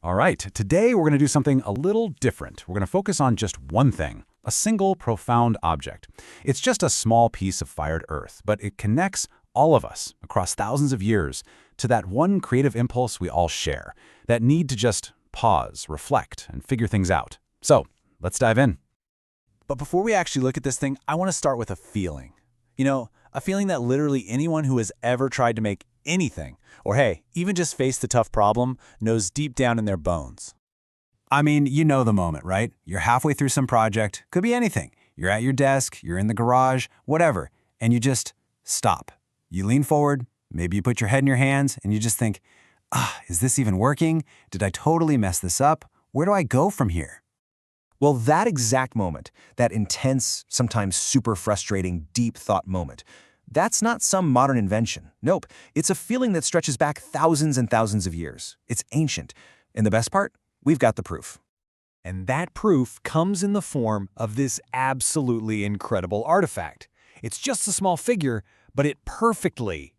All right, today we're going to do something a little different. We're going to focus on just one thing, a single profound object. It's just a small piece of fired earth, but it connects all of us across thousands of years to that one creative impulse we all share, that need to just pause, reflect, and figure things out. So, let's dive in. But before we actually look at this thing, I want to start with a feeling. A feeling that literally anyone who has ever tried to make anything, or hey, even just face the tough problem, knows deep down in their bones. I mean, you know the moment, right? You're halfway through some project, could be anything. You're at your desk, you're in the garage, whatever, and you just stop. You lean forward, maybe you put your head in your hands, and you just think, is this even working? Did I totally mess this up? Where do I go from here? Well, that exact moment, that intense, sometimes super frustrating, deep thought moment, that's not some modern invention. Nope, it's a feeling that stretches back thousands and thousands of years. It's ancient. And the best part? We've got the proof. And that proof comes in the form of this absolutely incredible artifact. It's just a small figure, but it perfectly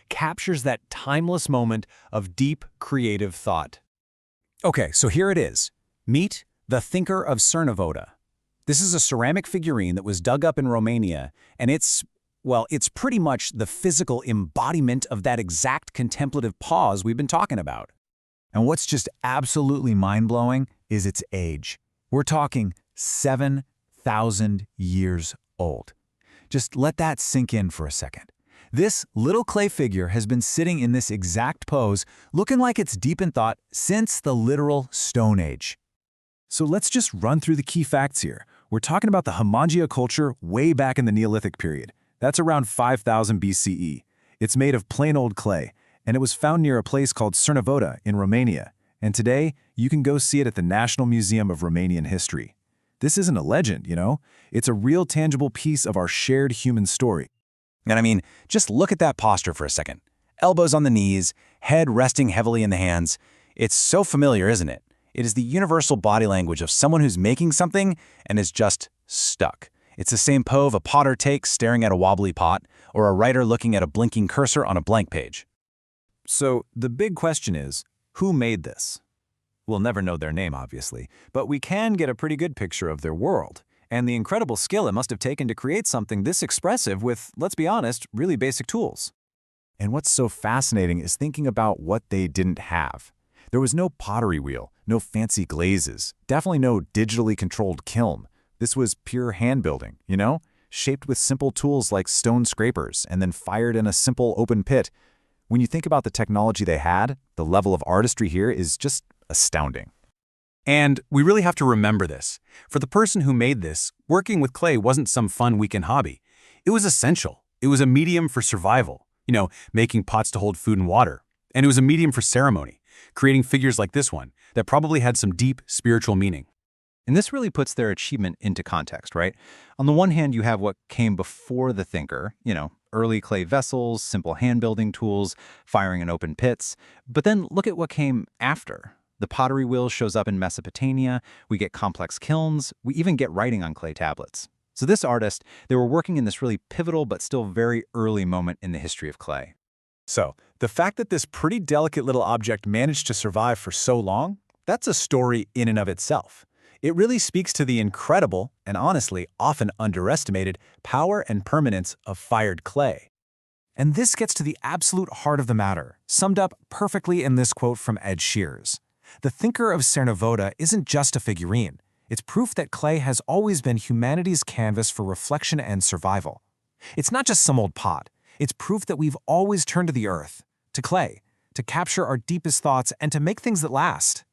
captures that timeless moment of deep creative thought. Okay, so here it is. Meet the Thinker of Cernavodă. This is a ceramic figurine that was dug up in Romania, and it's pretty much the physical embodiment of that exact contemplative pause we've been talking about. And what's just absolutely mind-blowing is its age. We're talking 7,000 years old. Just let that sink in for a second. This little clay figure has been sitting in this exact pose, looking like it's deep in thought since the literal Stone Age. So let's just run through the key facts here. We're talking about the Hamangia culture way back in the Neolithic period. That's around 5000 BCE. It's made of plain old clay, and it was found near a place called Cernavodă in Romania. And today, you can go see it at the National Museum of Romanian History. This isn't a legend, It's a real tangible piece of our shared human story. And I mean, just look at that posture for a second. Elbows on the knees, head resting heavily in the hands. It's so familiar, isn't it? It is the universal body language of someone who's making something and is just stuck. It's the same pose a potter takes staring at a wobbly pot, or a writer looking at a blinking cursor on a blank page. So the big question is, who made this? We'll never know their name, obviously, but we can get a pretty good picture of their world, and the incredible skill it must have taken to create something this expressive with, let's be honest, really basic tools. And what's so fascinating is thinking about what they didn't have. There was no pottery wheel, no fancy glazes, definitely no digitally controlled kiln. This was pure hand building, shaped with simple tools like stone scrapers and then fired in a simple open pit. When you think about the technology they had, the level of artistry here is just astounding. And we really have to remember this. For the person who made this, working with clay wasn't some fun weekend hobby. It was essential. It was a medium for survival, making pots to hold food and water. And it was a medium for ceremony, creating figures like this one that probably had some deep spiritual meaning. And this really puts their achievement into context, right? On the one hand, you have what came before the thinker, early clay vessels, simple hand-building tools, firing in open pits. But then look at what came after. The pottery wheel shows up in Mesopotamia, we get complex kilns, we even get writing on clay tablets. So this artist, they were working in this really pivotal but still very early moment in the history of clay. So, the fact that this pretty delicate little object managed to survive for so long, that's a story in and of itself. It really speaks to the incredible, and honestly, often underestimated, power and permanence of fired clay. And this gets to the absolute heart of the matter, summed up perfectly in this quote from Ed Shears. The Thinker of Cernavodă isn't just a figurine. It's proof that clay has always been humanity's canvas for reflection and survival. It's not just some old pot. It's proof that we've always turned to the earth, to clay, to capture our deepest thoughts and to make things that last.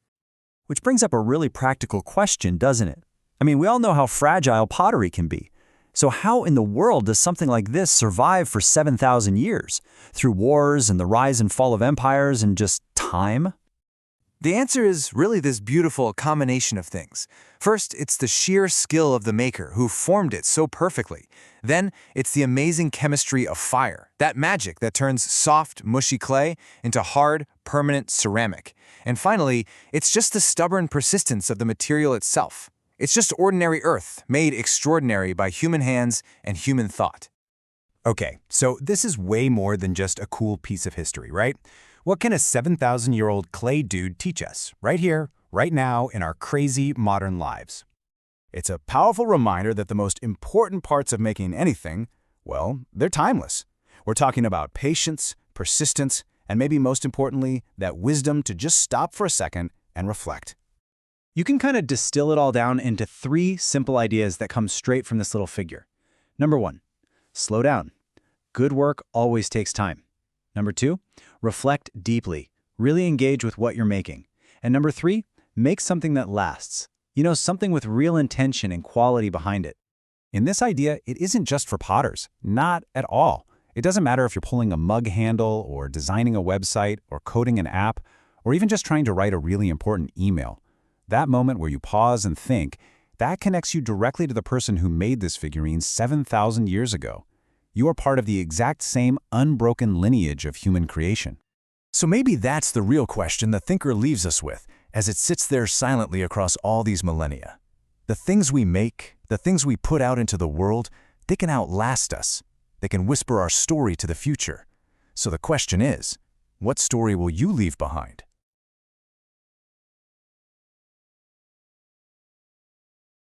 Which brings up a really practical question, doesn't it? I mean, we all know how fragile pottery can be. So how in the world does something like this survive for 7,000 years? Through wars and the rise and fall of empires and just time? The answer is really this beautiful combination of things. First, it's the sheer skill of the maker who formed it so perfectly. Then, it's the amazing chemistry of fire, that magic that turns soft, mushy clay into hard, permanent ceramic. And finally, it's just the stubborn persistence of the material itself. It's just ordinary earth, made extraordinary by human hands and human thought. Okay, so this is way more than just a cool piece of history, right? What can a 7,000-year-old clay dude teach us, right here, right now, in our crazy modern lives? It's a powerful reminder that the most important parts of making anything, well, they're timeless. We're talking about patience, persistence, and maybe most importantly, that wisdom to just stop for a second and reflect. You can kind of distill it all down into 3 simple ideas that come straight from this little figure. Number 1, slow down. Good work always takes time. Number 2, reflect deeply. Really engage with what you're making. And number 3, make something that lasts. You know, something with real intention and quality behind it. In this idea, it isn't just for potters. Not at all. It doesn't matter if you're pulling a mug handle or designing a website or coding an app or even just trying to write a really important email. That moment where you pause and think, that connects you directly to the person who made this figurine 7,000 years ago. You are part of the exact same unbroken lineage of human creation. So maybe that's the real question the thinker leaves us with, as it sits there silently across all these millennia. The things we make, the things we put out into the world, they can outlast us. They can whisper our story to the future. So the question is, what story will you leave behind?